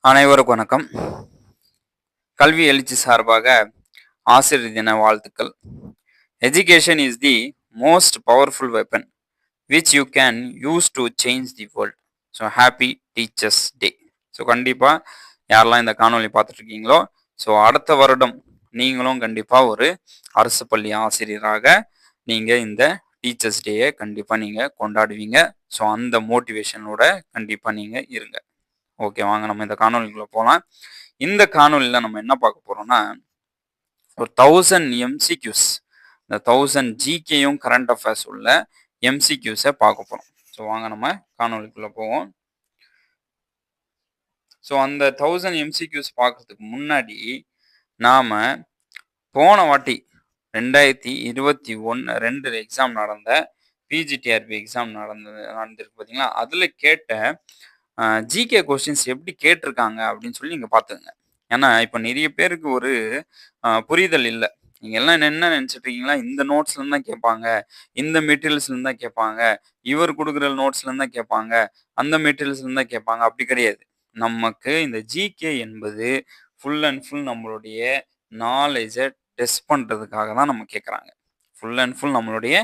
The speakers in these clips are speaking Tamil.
அனைவருக்கும் வணக்கம். கல்வி எழுச்சி சார்பாக ஆசிரியர் தின வாழ்த்துக்கள். Education is the most powerful weapon which you can use to change the world. So happy teachers day. So கண்டிப்பாக யாரெல்லாம் இந்த காணொலி பார்த்துட்டு இருக்கீங்களோ, ஸோ அடுத்த வருடம் நீங்களும் கண்டிப்பாக ஒரு அரசு பள்ளி ஆசிரியராக நீங்கள் இந்த டீச்சர்ஸ் டேயை கண்டிப்பாக நீங்கள் கொண்டாடுவீங்க. ஸோ அந்த மோட்டிவேஷனோட கண்டிப்பாக நீங்கள் இருங்க. ஓகே, வாங்க நம்ம இந்த காணொலிக்குள்ள போகலாம். இந்த காணொலியில் நம்ம என்ன பார்க்க போறோம்னா, ஒரு 1000 எம்சிக்யூஸ், இந்த 1000 ஜிகேயும் கரண்ட் அஃபேர்ஸ் உள்ள எம்சிக்யூஸை பார்க்க போறோம். ஸோ வாங்க நம்ம காணொலிக்குள்ள போவோம். ஸோ அந்த 1000 எம்சிக்யூஸ் பார்க்கறதுக்கு முன்னாடி நாம போன வாட்டி 2021 எக்ஸாம் நடந்த பிஜிடிஆர்பி எக்ஸாம் நடந்திருக்கு பார்த்தீங்களா, அதில் கேட்ட ஜிகே கொஸ்டின்ஸ் எப்படி கேட்டிருக்காங்க அப்படின்னு சொல்லி நீங்கள் பார்த்துங்க. ஏன்னா இப்போ நிறைய பேருக்கு ஒரு புரிதல் இல்லை. நீங்கள் எல்லாம் என்ன நினச்சிட்டு இருக்கீங்களா, இந்த நோட்ஸ்லேருந்து தான் கேட்பாங்க, இந்த மெட்டீரியல்ஸ்லேருந்து தான் கேட்பாங்க, இவர் கொடுக்குற நோட்ஸ்லேருந்து தான் கேட்பாங்க, அந்த மெட்டீரியல்ஸ்லேருந்து தான் கேட்பாங்க. அப்படி கிடையாது. நமக்கு இந்த ஜிகே என்பது ஃபுல் அண்ட் ஃபுல் நம்மளுடைய நாலேஜை டெஸ்ட் பண்ணுறதுக்காக தான் நம்ம கேட்குறாங்க. ஃபுல் அண்ட் ஃபுல் நம்மளுடைய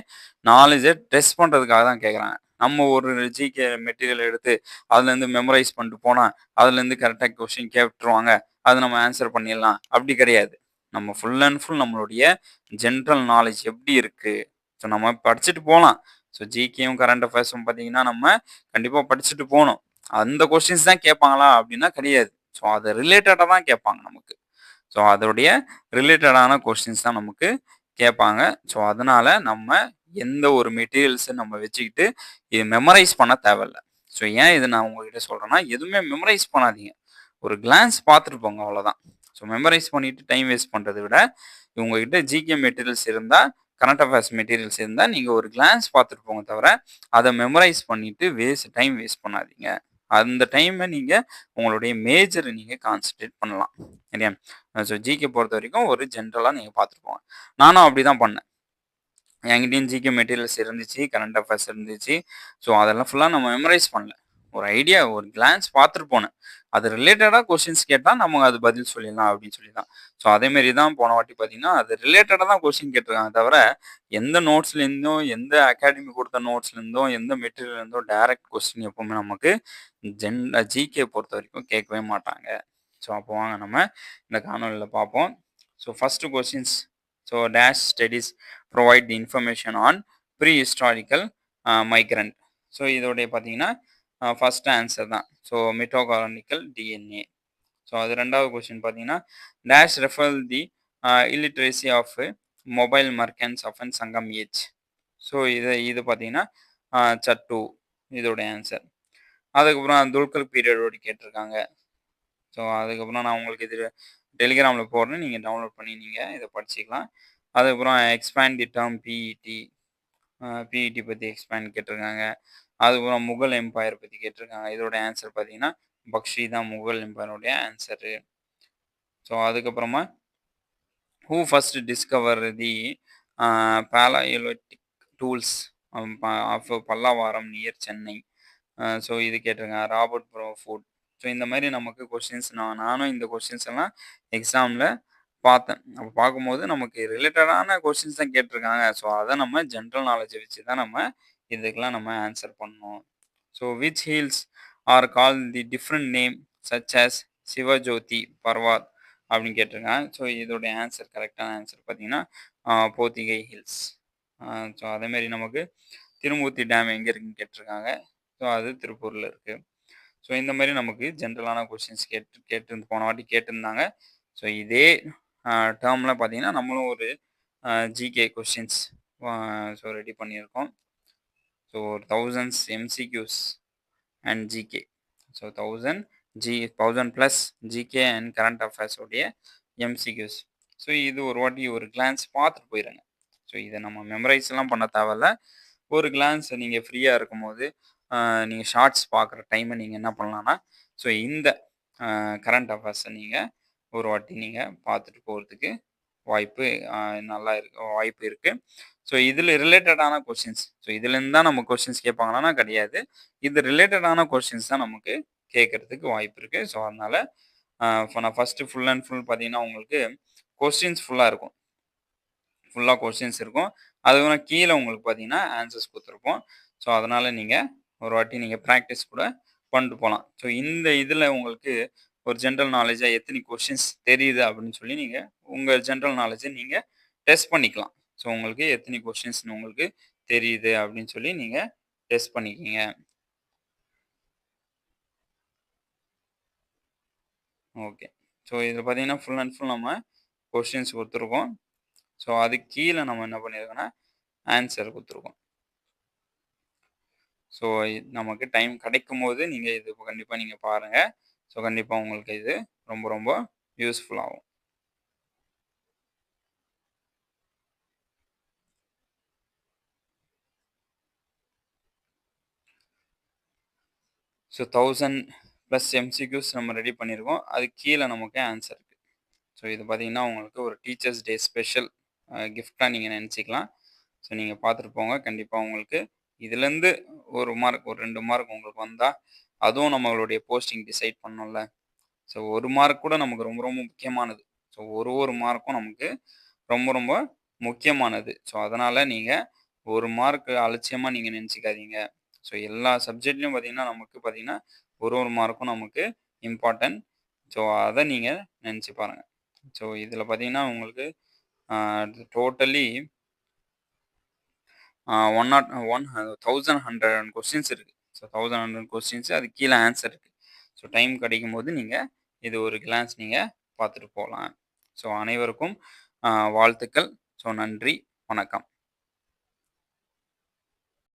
நாலேஜை டெஸ்ட் பண்ணுறதுக்காக தான் கேட்குறாங்க. நம்ம ஒரு ஜிகே மெட்டீரியல் எடுத்து அதுலேருந்து மெமரைஸ் பண்ணிட்டு போனால் அதுலேருந்து கரெக்டாக கொஸ்டின் கேட்டுருவாங்க, அது நம்ம ஆன்சர் பண்ணிடலாம். அப்படி கிடையாது. நம்ம ஃபுல் அண்ட் ஃபுல் நம்மளுடைய ஜென்ரல் நாலேஜ் எப்படி இருக்குது, ஸோ நம்ம படிச்சுட்டு போகலாம். ஸோ ஜிகேயும் கரண்ட் அஃபேர்ஸும் பார்த்தீங்கன்னா நம்ம கண்டிப்பாக படிச்சுட்டு போகணும். அந்த கொஸ்டின்ஸ் தான் கேட்பாங்களா அப்படின்னா கிடையாது. ஸோ அது ரிலேட்டடாக தான் கேட்பாங்க நமக்கு. ஸோ அதோடைய ரிலேட்டடான கொஸ்டின்ஸ் தான் நமக்கு கேட்பாங்க. ஸோ அதனால நம்ம எந்த ஒரு மெட்டீரியல்ஸை நம்ம வச்சுக்கிட்டு இது மெமரைஸ் பண்ண தேவையில்ல. ஸோ ஏன் இது நான் உங்ககிட்ட சொல்கிறேன்னா, எதுவுமே மெமரைஸ் பண்ணாதீங்க. ஒரு கிளான்ஸ் பார்த்துட்டு போங்க, அவ்வளோதான். ஸோ மெமரைஸ் பண்ணிட்டு டைம் வேஸ்ட் பண்ணுறதை விட உங்ககிட்ட ஜிகே மெட்டீரியல்ஸ் இருந்தால், கரண்ட் அஃபேர்ஸ் மெட்டீரியல்ஸ் இருந்தால் நீங்கள் ஒரு கிளான்ஸ் பார்த்துட்டு போங்க, தவிர அதை மெமரைஸ் பண்ணிட்டு டைம் வேஸ்ட் பண்ணாதீங்க. அந்த டைமை நீங்கள் உங்களுடைய மேஜரை நீங்கள் கான்சன்ட்ரேட் பண்ணலாம். இல்லையா? ஸோ ஜிகே பொறுத்த வரைக்கும் ஒரு ஜென்ரலாக நீங்கள் பார்த்துட்டு போங்க. நானும் அப்படி தான் பண்ணேன். என்கிட்டயும் ஜிகே மெட்டீரியல்ஸ் இருந்துச்சு, கரண்ட் அஃபேர்ஸ் இருந்துச்சு. ஸோ அதெல்லாம் ஃபுல்லாக நம்ம மெமரைஸ் பண்ணல. ஒரு ஐடியா, ஒரு கிளான்ஸ் பார்த்துட்டு போனேன். அது ரிலேட்டடாக கொஸ்டின்ஸ் கேட்டால் நம்ம அது பதில் சொல்லிடலாம் அப்படின்னு சொல்லி தான். ஸோ அதேமாரி தான் போன வாட்டி பார்த்தீங்கன்னா, அது ரிலேட்டடாக தான் கொஸ்டின் கேட்டிருக்காங்க, தவிர எந்த நோட்ஸ்லேருந்தும், எந்த அகாடமி கொடுத்த நோட்ஸ்லேருந்தும், எந்த மெட்டீரியல்லேருந்தோ டைரக்ட் கொஸ்டின் எப்போவுமே நமக்கு ஜிகே பொறுத்த வரைக்கும் கேட்கவே மாட்டாங்க. ஸோ அப்போ வாங்க நம்ம இந்த காணொலியில் பார்ப்போம். So first questions. So dash studies provide the information on prehistorical migrant. So இதோடைய பார்த்தீங்கன்னா ஃபஸ்ட் ஆன்சர் தான். So mitochondrial DNA. ஸோ அது ரெண்டாவது கொஸ்டின் பார்த்தீங்கன்னா, dash refer the illiteracy of mobile merchants of and Sangam age. So இது பார்த்தீங்கன்னா சட்டு இதோடைய ஆன்சர். அதுக்கப்புறம் துல்கர் பீரியடோடு கேட்டிருக்காங்க. ஸோ அதுக்கப்புறம் நான் உங்களுக்கு இது டெலிகிராமில் போடுறேன், நீங்கள் டவுன்லோட் பண்ணி நீங்கள் இதை படிச்சிக்கலாம். அதுக்கப்புறம் எக்ஸ்பேண்ட் தி டேர்ம் பிஇடி. பிஇடி பற்றி எக்ஸ்பேண்ட் கேட்டிருக்காங்க. அதுக்கப்புறம் முகல் எம்பையர் பற்றி கேட்டிருக்காங்க. இதோட ஆன்சர் பார்த்தீங்கன்னா பக்ஷி தான் முகல் எம்பையருடைய ஆன்சரு. ஸோ அதுக்கப்புறமா who first discover the palaeolithic tools of Pallavaram near Chennai. So இது கேட்டிருக்காங்க. ராபர்ட் ப்ரோஃபுட். ஸோ இந்த மாதிரி நமக்கு கொஸ்டின்ஸ் நானும் இந்த கொஸ்டின்ஸ் எல்லாம் எக்ஸாமில் பார்த்தேன். அப்போ பார்க்கும்போது நமக்கு ரிலேட்டடான கொஸ்டின்ஸ் தான் கேட்டிருக்காங்க. ஸோ அதை நம்ம ஜென்ரல் நாலேஜை வச்சு தான் நம்ம இதுக்கெல்லாம் நம்ம ஆன்சர் பண்ணணும். So which hills are call the different name such as Shivajothi Parvat அப்படின்னு கேட்டிருக்காங்க. ஸோ இதோடைய ஆன்சர், கரெக்டான ஆன்சர் பார்த்தீங்கன்னா போத்திகை ஹில்ஸ். ஸோ அதேமாரி நமக்கு திருமூர்த்தி டேம் எங்கே இருக்குன்னு கேட்டிருக்காங்க. ஸோ அது திருப்பூரில் இருக்குது. ஸோ இந்த மாதிரி நமக்கு ஜென்ரலான கொஸ்டின்ஸ் கேட்டு போன வாட்டி கேட்டிருந்தாங்க. ஸோ இதே டேர்மில் பார்த்தீங்கன்னா நம்மளும் ஒரு ஜிகே கொஸ்டின்ஸ் ஸோ ரெடி பண்ணியிருக்கோம். So 1000 MCQs and GK. So 1000+ GK and current affairs உடைய எம்சிக்யூஸ். ஸோ இது ஒரு வாட்டி ஒரு கிளான்ஸ் பார்த்துட்டு போயிடுங்க. ஸோ இதை நம்ம மெமரைஸ் எல்லாம் பண்ண தேவையில்ல. ஒரு கிளான்ஸ் நீங்கள் ஃப்ரீயாக இருக்கும்போது நீங்கள் ஷார்ட்ஸ் பார்க்குற டைமை நீங்கள் என்ன பண்ணலான்னா, ஸோ இந்த கரண்ட் அஃபேர்ஸை நீங்கள் ஒரு வாட்டி நீங்கள் பார்த்துட்டு போகிறதுக்கு வாய்ப்பு இருக்குது. ஸோ இதில் ரிலேட்டடான கொஸ்டின்ஸ், ஸோ இதுலேருந்து தான் நம்ம கொஸ்டின்ஸ் கேட்பாங்களான்னா கிடையாது. இது ரிலேட்டடான கொஸ்டின்ஸ் தான் நமக்கு கேட்கறதுக்கு வாய்ப்பு இருக்கு. ஸோ, அதனால இப்ப நான் ஃபர்ஸ்ட்டு ஃபுல் அண்ட் ஃபுல் பார்த்தீங்கன்னா, உங்களுக்கு கொஸ்டின்ஸ் ஃபுல்லா இருக்கும். ஃபுல்லா கொஸ்டின்ஸ் இருக்கும். அதுக்கப்புறம் கீழ உங்களுக்கு பார்த்தீங்கன்னா, ஆன்சர்ஸ் குடுத்துருப்போம். ஸோ, அதனால நீங்க ஒரு வாட்டி நீங்க பிராக்டிஸ் கூட பண்ணிட்டு போலாம். ஸோ, இந்த இதுல உங்களுக்கு ஒரு ஜெனரல் நாலேட்ஜா எத்தனை கொஸ்டின்ஸ் தெரியுது அப்படின்னு சொல்லி நீங்க உங்க ஜெனரல் நாலேட்ஜ நீங்க டெஸ்ட் பண்ணிக்கலாம். ஸோ, உங்களுக்கு எத்தனை கொஸ்டின்ஸ்ன்னு உங்களுக்கு தெரியுது அப்படின்னு சொல்லி நீங்க டெஸ்ட் பண்ணிக்கங்க. ஓகே. ஸோ, இதில பார்த்தீங்கன்னா, ஃபுல் அண்ட் ஃபுல் நம்ம கொஸ்டின்ஸ் குடுத்துருக்கோம். ஸோ, அதுக்கு கீழ நம்ம என்ன பண்ணியிருக்கோம்னா, ஆன்ஸர் குடுத்துருக்கோம். ஸோ, நமக்கு டைம் கிடைக்கும்போது நீங்க இது கண்டிப்பா நீங்க பாருங்க. ஸோ, கண்டிப்பா உங்களுக்கு இது ரொம்ப ரொம்ப யூஸ்ஃபுல் ஆகும். ஸோ, 1000 பிளஸ் எம்சிக்யூஸ் நம்ம ரெடி பண்ணியிருக்கோம். அதுக்கு கீழ நமக்கு ஆன்ஸர் இருக்கு. ஸோ, இது பார்த்தீங்கன்னா, உங்களுக்கு ஒரு டீச்சர்ஸ் டே ஸ்பெஷல் கிஃப்ட்டா நீங்க நெனச்சுக்கலாம். ஸோ, நீங்க பார்த்துட்டு போங்க. கண்டிப்பா உங்களுக்கு இதுலேருந்து 1 மார்க், ஒரு 2 மார்க் உங்களுக்கு வந்தா, அதுவும் நம்மளுடைய போஸ்டிங் டிசைட் பண்ணும்ல. ஸோ, 1 மார்க் கூட நமக்கு ரொம்ப ரொம்ப முக்கியமானது. ஸோ, ஒரு மார்க்கும் நமக்கு ரொம்ப ரொம்ப முக்கியமானது. ஸோ, அதனால நீங்க 1 மார்க் அலட்சியமா நீங்க நெனச்சுக்காதீங்க. ஸோ, எல்லா சப்ஜெக்ட்லயும் பார்த்தீங்கன்னா, நமக்கு பார்த்தீங்கன்னா, ஒரு மார்க்கும் நமக்கு இம்பார்ட்டன்ட். ஸோ, அத நீங்க நெனச்சு பாருங்க. ஸோ, இதில பார்த்தீங்கன்னா, உங்களுக்கு அ டோட்டலி 1100 கொஸ்டின்ஸ் இருக்கு. ஸோ, 1100 கொஸ்டின்ஸ் அதுக்கு கீழ ஆன்ஸர் இருக்கு. ஸோ, டைம் கிடைக்கும்போது நீங்க இது ஒரு கிளான்ஸ் நீங்க பார்த்துட்டு போலாம். ஸோ, அனைவருக்கும் வாழ்த்துக்கள். ஸோ, நன்றி. வணக்கம்.